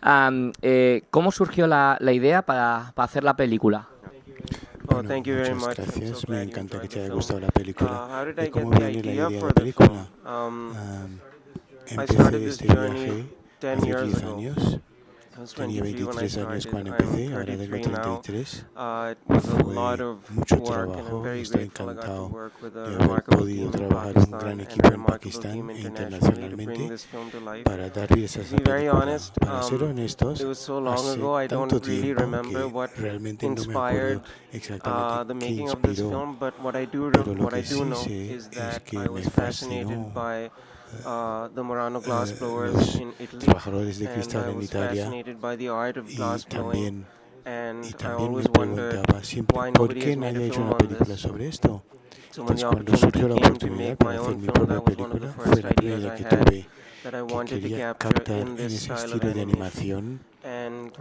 ¿Cómo surgió la idea para hacer la película? Bueno, Thank you very muchas much. I'm so gracias. Me glad you encanta que enjoyed te the haya film. gustado la película. How did ¿De I get cómo the viene la idea idea de for la the film? película? I Empecé started this este journey viaje 10 hace years 10 ago. años. I was Tenía 23 when I 23 años started. cuando I'm empecé, ahora tengo 33 now. 33. It was a lot Fue of mucho work, and I'm trabajo y very estoy grateful I got to encantado work with a de haber remarkable podido team in trabajar un Pakistan gran and a equipo en remarkable Pakistán team e internationally to bring internacionalmente this film to life. para dar vida a To esa be very película. honest, Para ser it honestos, was so long hace ago I tanto don't really tiempo remember que what realmente no me inspired acuerdo exactamente the qué making of this inspiró, film, but what I do pero lo what I que do sí know sé is es that que I me was fascinated fascinó by the Murano glass blowers los in Italy, trabajadores de and cristal I en was Italia fascinated by the art of y glass blowing, también, and I me always wondered preguntaba siempre why por nobody qué has made a nadie ha hecho film una on película this. sobre esto. So when the Entonces cuando opportunity surgió la came to oportunidad make para my hacer own mi film, propia that was one of the película, fue first la ideas primera I que had, tuve that I que wanted to quería capture captar in en this ese style of estilo de animation. animación And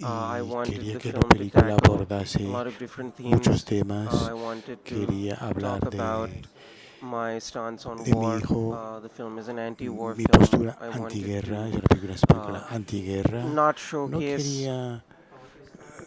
I y wanted quería the que la film to película tackle a abordase lot of different muchos themes. temas. I wanted to Quería talk hablar about my stance on de mi war. hijo, The film is an anti-war mi film. postura I wanted antiguerra. Es to una película, es una película uh, antiguerra. not No showcase quería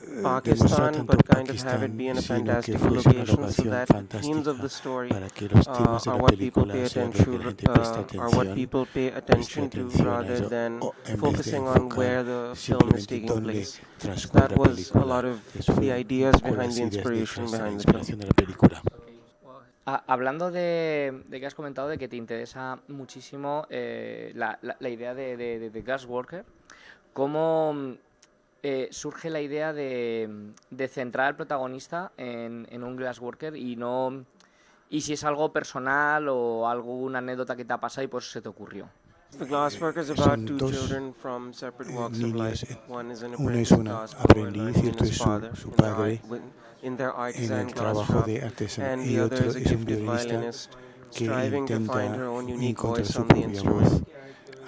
demostrar Pakistan, tanto but kind of have it Pakistán, be in a sino que fantastical fuese una location so locación that the themes of the fantástica story para que los temas de are la what people película pay sean lo que la attention gente are what people pay preste attention to atención a rather eso, than o en vez de focusing on enfocar where the film is simplemente taking dónde place. So transcurre that la was a lot película. of Eso fue the un ideas poco behind las the ideas inspiration detrás de la behind the film. inspiración de la película. Hablando de que has comentado de que te interesa muchísimo la idea de Gas Worker, ¿cómo surge la idea de centrar al protagonista en un glass worker y si es algo personal o alguna anécdota que te ha pasado y por eso se te ocurrió? The Glasswork is about Son two dos children from separate walks of niños. life. One is an Uno es apprentice un glassblower aprendiz learning y in otro his es father su in their padre in their en artisan el glass trabajo shop, de artesano, and y the other otro is a es un gifted violinista violinist que striving to find intenta her own unique encontrar voice su on the propia voz. instrument.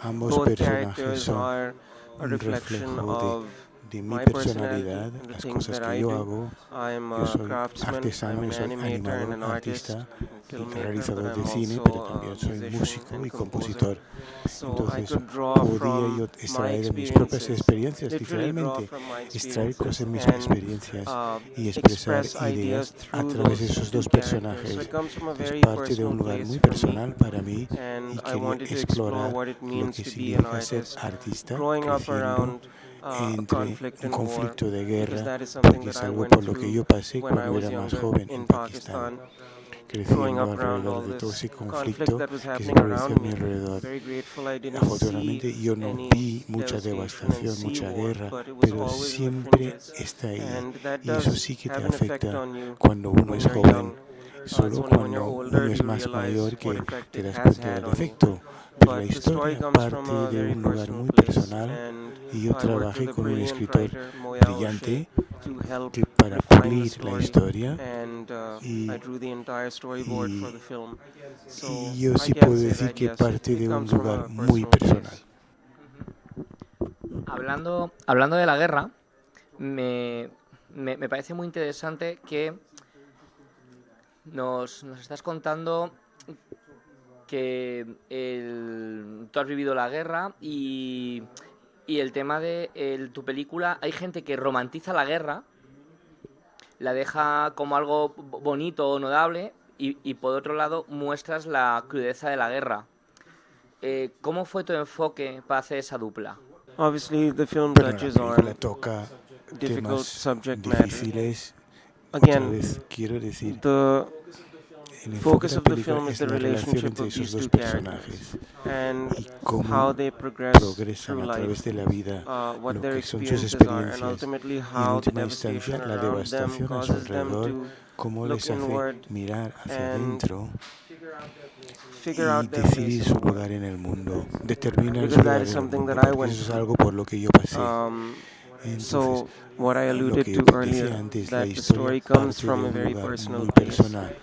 Ambos Both personajes characters son are a un reflection reflejo of de mi my personality personalidad, and the las things cosas that que I yo do. hago. I'm Yo a soy craftsman, artesano, I'm yo an soy animator and animador, an artist artista and y filmmaker, but realizador de I'm cine, also pero a también soy musician músico and y composer. compositor. So I Entonces could draw podía from yo my extraer de mis propias experiences, experiencias, literally draw literalmente, from my extraer cosas de mis experiences and experiencias y expresar express ideas ideas a through través de those esos two dos characters. So personajes. it comes from a Entonces very parte de personal un lugar place muy for me, personal para mí y and I quería wanted to explore explorar what it lo means que to be an significa ser artist artista growing up creciendo around a entre conflict un and war, conflicto de because guerra, that is something porque that es I algo went por lo que through yo pasé when I cuando was era más younger joven in en Pakistán, Pakistan, growing creciendo up around alrededor all de todo this ese conflict conflicto that was que se happening producía a around mi me. alrededor. Very grateful I didn't see Afortunadamente yo no any vi mucha devastation and devastación, see mucha war, guerra, but it was pero always in the siempre fringes, está ahí and that y eso does sí que te have an effect afecta on you cuando uno when es you're joven. young. It's Solo only when you're cuando older uno do es you más realize mayor what que effect te it das has cuenta had del on you. efecto, pero la But the story historia comes from parte a de very un lugar personal muy place, personal and y yo I worked with trabajé a con un brilliant escritor writer, Moya O'Shea, brillante to help que para refine the pulir la story, historia and I y, drew the entire storyboard for the y, film. So y yo I sí can puedo say decir that que yes, parte it de un comes from lugar a muy personal personal. place. Hablando de la guerra, me parece muy interesante que nos estás contando que tú has vivido la guerra y el tema de tu película, hay gente que romantiza la guerra, la deja como algo bonito o notable y por otro lado muestras la crudeza de la guerra. ¿Cómo fue tu enfoque para hacer esa dupla? Obviously, the film Bueno, la touches película on toca difficult temas subject matter. difíciles. Otra Again, vez quiero decir, the el enfoque focus de la of the película film is es the la relación relationship entre of esos these dos two characters personajes and y cómo how they progress progresan through a través life, de la vida, what lo their que son sus experiences are, and experiencias ultimately y en how the última instancia devastation la around them devastación a su causes them alrededor, to cómo look les hace inward mirar hacia and adentro figure y out their place decidir in su the world. lugar en el mundo, determinar su Because that lugar is en el something mundo, that I porque went eso es through. algo por lo que yo pasé. Entonces, So what I lo alluded que to decía earlier, antes, la that the historia story comes parte from de a un very lugar personal muy place. personal.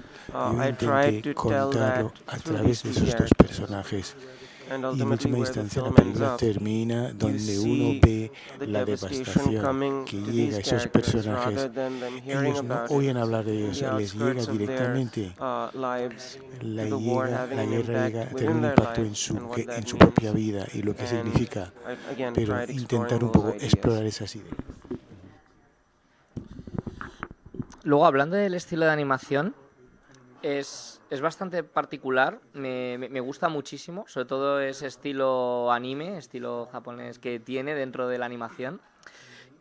Yo I tried intenté to tell that contarlo a through these través de two esos dos characters. personajes And Y en ultimately, última where the instancia la film ends película up, termina you donde uno see ve the la devastation devastación coming que to llega a these esos characters rather personajes. than them hearing Ellos no about oyen it hablar de in ellos, the les llega outskirts of their directamente. lives, La, to the war llega, having la an guerra impact llega, tiene within un their impacto lives and what that en su propia means. vida y lo que And significa, I, again, pero tried exploring intentar un those poco ideas. explorar esas ideas. Luego, hablando del estilo de animación, es bastante particular, me gusta muchísimo, sobre todo ese estilo anime, estilo japonés que tiene dentro de la animación.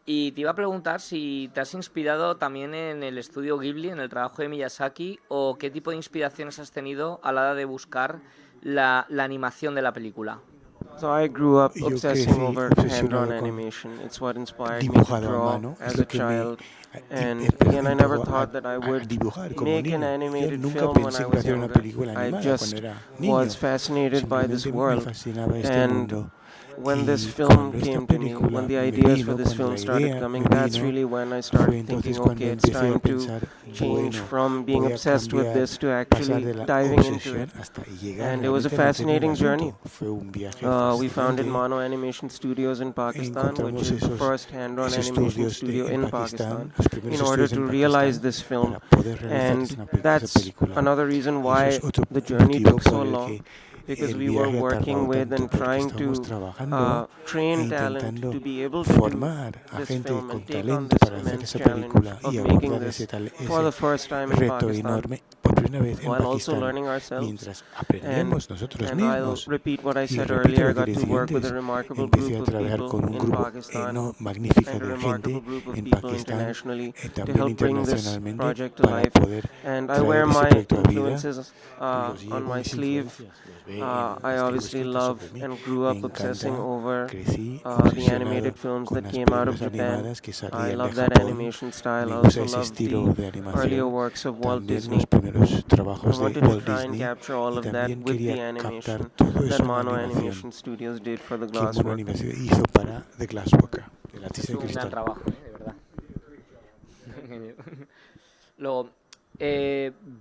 Y te iba a preguntar si te has inspirado también en el estudio Ghibli, en el trabajo de Miyazaki, o qué tipo de inspiraciones has tenido a la hora de buscar la animación de la película. So I grew up Yo obsessing crecí over obsesionado hand-drawn con animation. It's what inspired me to dibujado a draw mano, es as lo a que me child. And again, I never thought that I a would dibujar como make an niño. Yo animated nunca film when pensé I que iba a was hacer una younger. película I animada cuando just era niño. was fascinated by this Simplemente me world. fascinaba este And mundo. when this Y film cuando esta came to me, película when the me ideas for vino, this cuando film la started idea coming, me that's vino, really when I fue started entonces thinking, cuando okay, it's empecé a time to pensar, change bueno, from being voy a obsessed with cambiar, this to pasar actually de la diving into obsesión it. hasta llegar And it was a realmente a mantener el fascinating journey. asunto. Fue un viaje We founded fascinante. Mono Animation Studios in Pakistan, which Encontramos is the first hand-drawn esos animation estudios studio en in Pakistán, Pakistan, los primeros in order estudios to en realize Pakistán this film. para poder realizar And esa that's película. another reason Y eso why es otro the journey motivo took so por el long, que because el we were viaje ha working tardado with tanto, and porque trying estamos to trabajando e train talent intentando to be able to do formar a this gente film con and take on talento this para hacer immense esa challenge película of y making abordar this ese for the first time in reto Pakistan, enorme por primera vez en while also Pakistán, learning ourselves. mientras aprendemos nosotros And I'll mismos. repeat what I Y said repito earlier, lo I que got to decía work with a antes, remarkable empecé group a of trabajar people con un in grupo Pakistan magnífico and a de remarkable gente group of en people Pakistán, internationally to también help bring this internacionalmente, project to para life. poder And I wear traer ese my proyecto a vida. influences Los on llevo, my mis sleeve. influencias, los ve en I las obviously escritas love sobre mí. and grew Me up obsessing encanta, over crecí the obsesionado animated films con that las came out of películas Japan. animadas que I salían love de that Japón. animation style. Me I gusta also ese love estilo the de earlier animación, works of Walt también Disney. los primeros I trabajos de wanted to Walt try and Disney, capture all y of that también with the quería captar animation todo that eso en Mono animación Animation Studios did for the que Mono Glasswork. Animación hizo para The Glasswalker, el artista Es de un gran cristal. trabajo, de verdad. Luego,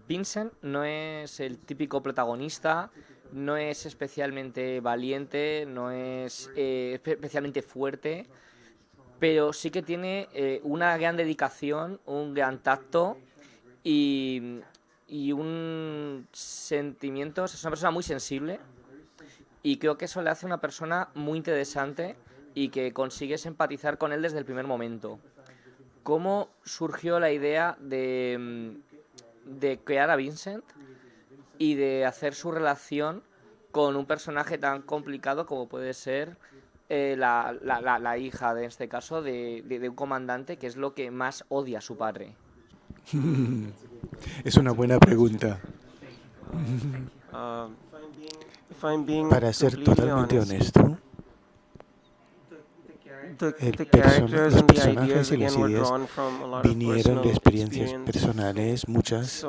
Vincent no es el típico protagonista, no es especialmente valiente, no es especialmente fuerte, pero sí que tiene una gran dedicación, un gran tacto y un sentimiento. Es una persona muy sensible y creo que eso le hace una persona muy interesante y que consigues empatizar con él desde el primer momento. ¿Cómo surgió la idea de crear a Vincent y de hacer su relación con un personaje tan complicado como puede ser la hija, de este caso, de un comandante, que es lo que más odia a su padre? Es una buena pregunta. Para ser totalmente honesto, los personajes y las ideas vinieron de experiencias personales, muchas.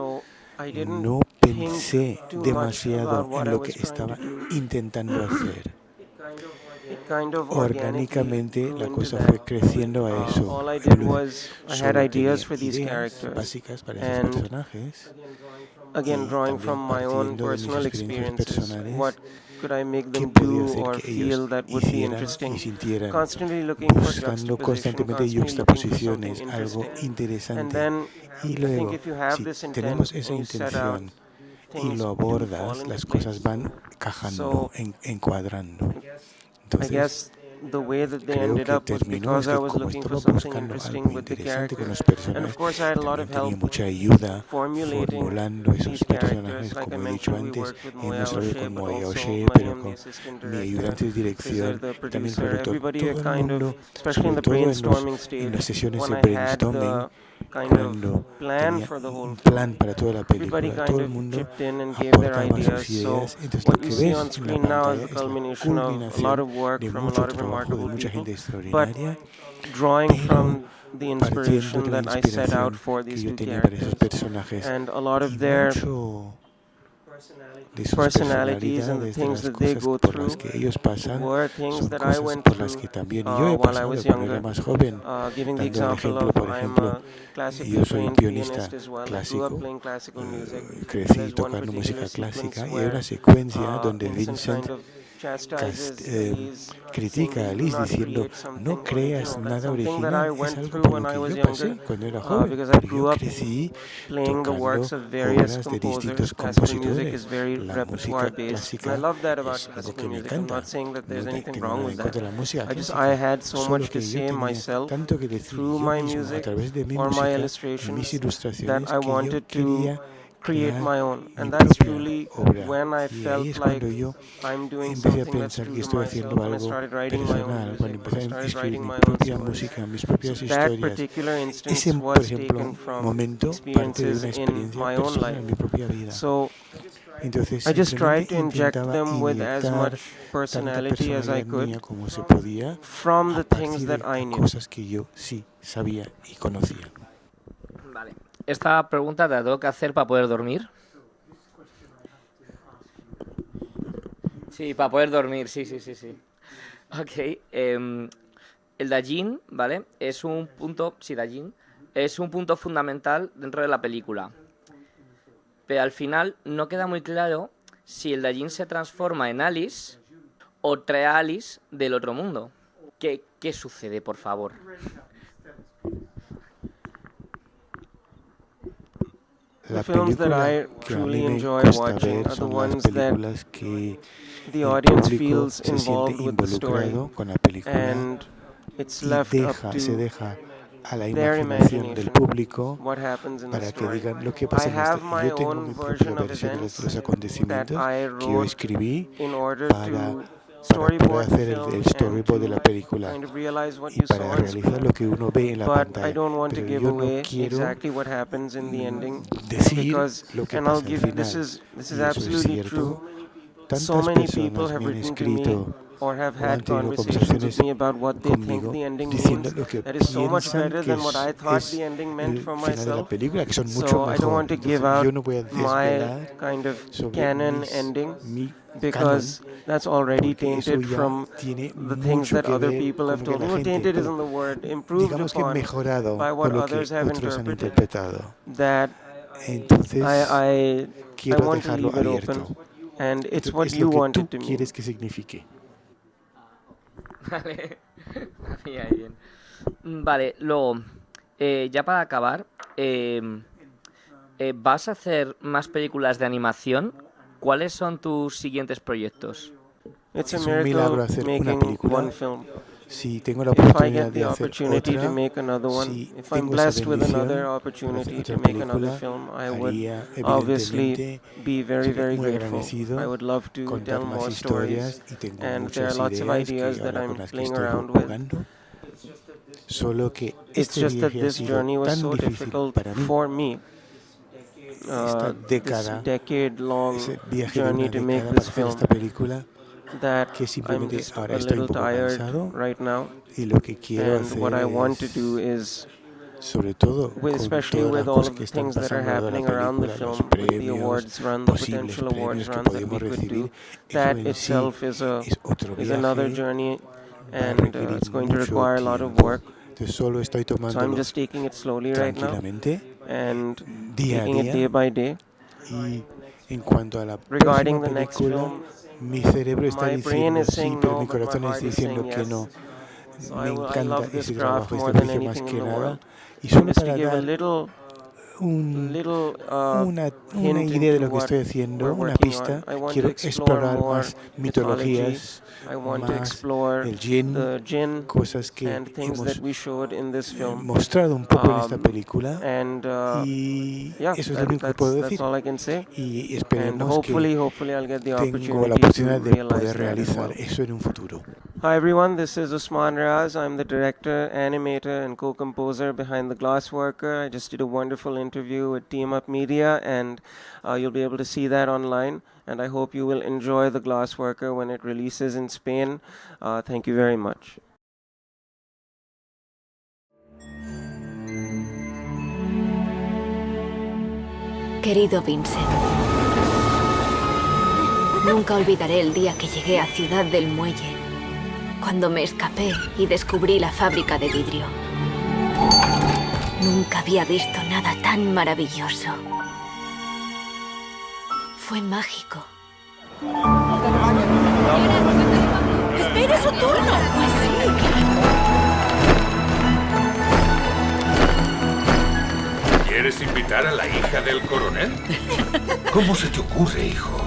No pensé demasiado en lo que estaba intentando hacer. Orgánicamente la cosa fue creciendo a eso. Solo tenía ideas básicas para esos personajes. Again, drawing from my own Partiendo de mis personal experiencias experiences, personales, what could I make ¿qué them podía do hacer or que feel ellos that would be hicieran interesting? y sintieran? Constantly looking for Buscando juxtaposition, constantemente constantly looking for yuxtaposiciones, something algo interesting. And interesante. then Y I think luego, if you have si this intent tenemos esa and you set out, intención y things lo do abordas, fall las into cosas place. van cajando, So, encuadrando. I Entonces, guess the way that they creo ended que up was terminó because es I que was como looking for estaba something buscando interesting algo with the interesante con characters. los And personajes, of course I had a lot también of tenía help mucha ayuda formulating formulando esos these characters. personajes, Like I como he dicho mentioned, we antes, worked with hemos Moya trabajado O'Shea, con but Moya also O'Shea, pero Mariam, the con assistant mi director, ayudante de Cesar, dirección, the y también el producer, productor, everybody todo el kind mundo, of, especially in sobre the todo brainstorming en stage, las sesiones when de I had brainstorming, the kind cuando of plan tenía for the whole un film, plan para toda la everybody película, kind todo el of mundo chipped in and gave their aportaba ideas. sus So ideas. Entonces lo what que you see ves on en la screen now is pantalla the es la culmination of a lot culminación of work de from a mucho lot of trabajo de remarkable mucha people, gente but extraordinaria, drawing pero from the partiendo inspiration de la that I set out inspiración for que these yo two tenía para esos characters personajes and a lot y of their mucho de sus personalities and the personalidades, de things las that they cosas go por las through que ellos pasan, were things son that I cosas went por las through que también yo he while I pasado was cuando era younger. más joven. Giving the Dando el example ejemplo, of por I'm ejemplo, a classically yo soy trained pianista pianist as well. I grew up clásico, playing classical music. crecí There's one tocando particular música sequence clásica y hay where una secuencia donde Vincent Vincent kind of critica a Alice diciendo no creas nada original, es algo por lo que yo pasé cuando era joven, pero yo crecí tocando obras de distintos compositores. La música clásica es algo que me encanta, no tengo nada en contra de la música clásica, solo que yo tenía tanto que decir yo mismo a través de mi música y mis ilustraciones que yo quería crear mi propia obra. Y ahí es cuando yo empecé a pensar que estoy haciendo algo personal, cuando empecé a escribir mi propia música, mis propias historias. Ese, por ejemplo, momento parte de una experiencia personal en mi propia vida. Entonces, I just tried to inject intentaba them with as inyectar much tanta personality as I personalidad could mía como se podía from the a things partir that de I knew. cosas que yo sí sabía y conocía. Vale. Esta pregunta te la tengo que hacer para poder dormir. Sí, para poder dormir, sí. Ok. El Dajin, ¿vale? Es un punto... Sí, Dajin. Es un punto fundamental dentro de la película. Pero al final no queda muy claro si el Dajin se transforma en Alice o trae a Alice del otro mundo. ¿Qué sucede, por favor? La films that I película que a truly mí me enjoy gusta watching ver are the son las ones that películas que the el audience público feels se siente involved with the story, involucrado con la película and it's y left up se to deja a la their imaginación del imagination público what happens in the para que story. digan lo que pasa I en esta. have my Yo tengo own mi version propia of versión de events los that acontecimientos I que yo wrote escribí in order para to poder storyboard the hacer film el and storyboard de la to película kind of realize what y you para saw on realizar screen. lo que uno ve en la But I pantalla. don't want to Pero give yo no away quiero exactly what happens in the ending decir because, lo que and I'll pasa al give you, this final. is Y eso es absolutely cierto. true. So Tantas many people personas have me han written to me escrito or have o han had tenido conversations with conversaciones me about what they think conmigo the ending diciendo means lo que that is so much piensan better que than what I thought es the ending meant el for final de la myself. película, que son mucho So I don't mejor. want to give Entonces, yo out no voy a my desvelar kind of sobre canon ending mi because canon, that's already porque eso tainted ya from tiene the things mucho that que other ver people have con told que me. la Well, gente, tainted isn't the word. Improved digamos que upon mejorado by por what lo que others have otros han interpreted. interpretado. That Entonces, I quiero want to dejarlo leave it abierto. open, and it's Entonces, what es you lo que want tú it to mean. quieres que signifique. Vale. Bien. Vale, luego, ya para acabar, ¿vas a hacer más películas de animación? ¿Cuáles son tus siguientes proyectos? It's Es a un milagro miracle hacer una making película. one film. Si tengo la If I oportunidad get de the hacer opportunity to otra, make another one, si if I'm tengo esa blessed with bendición another para hacer opportunity otra to make another película, film, I would haría obviously evidentemente, be very, seré very muy grateful. agradecido, I would love to contar tell más more stories, historias y tengo and there are muchas lots of ideas ideas que that ahora I'm con las que playing estoy around with. jugando. Solo que It's este just that viaje ha this sido journey was tan so difícil difficult para mí, for me. esta This década, decade-long ese viaje de journey una to make década this para hacer film, esta película, that que I'm simplemente just ahora a estoy un little poco tired cansado right now. y lo que quiero And what I hacer want to es, do is, sobre todo especially con todas with las all cosas of que the están things that are pasando alrededor de happening la around the película, los film, with the premios, awards run, the posibles potential awards premios que run that we podemos could do, recibir, eso that en sí itself is otro another viaje, journey, va a and requerir it's going to mucho require a lot of tiempo. work. Entonces solo estoy So I'm tomándolo just taking it slowly right now tranquilamente, and día a taking it day día, by day. y en cuanto a la Regarding próxima the next película, film, mi cerebro está my brain diciendo is sí, saying pero no, mi but my corazón heart está is diciendo saying que yes. no. So Me I encanta love this ese craft trabajo, more este than oficio más anything que in the nada, world. y And solo just to para give a dar little una hint idea de into lo que what estoy haciendo, we're una working pista, on, I want to quiero explore explorar more más mythology. mitologías, I want to más explore el jinn, the jinn cosas que and things that hemos we showed in this film. mostrado un poco en esta película, And y yeah, eso es lo único que puedo that's decir. all I can say. Y And esperemos hopefully que I'll get the tengo la opportunity to oportunidad de realize poder that as realizar well. eso en un futuro. Hi everyone, this is Usman Raz. I'm the director, animator, and co-composer behind The Glassworker. I just did a wonderful interview with Team Up Media, and you'll be able to see that online. And I hope you will enjoy The Glassworker when it releases in Spain. Thank you very much. Querido Vincent, nunca olvidaré el día que llegué a Ciudad del Muelle, cuando me escapé y descubrí la fábrica de vidrio. Nunca había visto nada tan maravilloso. Fue mágico. ¡Espere su turno! Pues sí, claro. ¿Quieres invitar a la hija del coronel? ¿Cómo se te ocurre, hijo?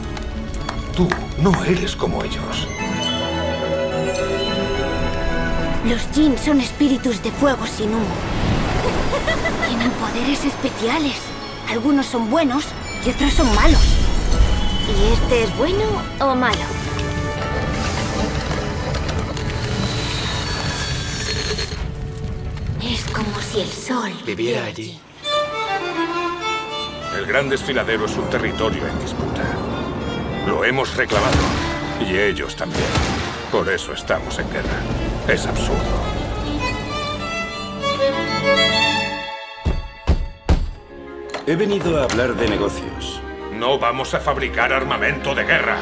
Tú no eres como ellos. Los Jinn son espíritus de fuego sin humo. Tienen poderes especiales. Algunos son buenos y otros son malos. ¿Y este es bueno o malo? Es como si el sol viviera allí. El gran desfiladero es un territorio en disputa. Lo hemos reclamado. Y ellos también. Por eso estamos en guerra. Es absurdo. He venido a hablar de negocios. No vamos a fabricar armamento de guerra.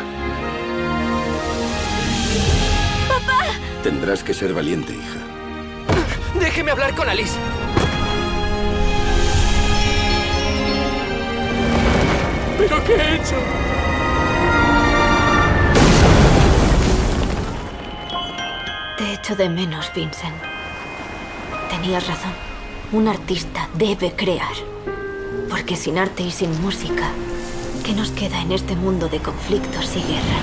¡Papá! Tendrás que ser valiente, hija. ¡Déjeme hablar con Alice! ¿Pero qué he hecho? Te echo de menos, Vincent. Tenías razón. Un artista debe crear. Porque sin arte y sin música, ¿qué nos queda en este mundo de conflictos y guerra?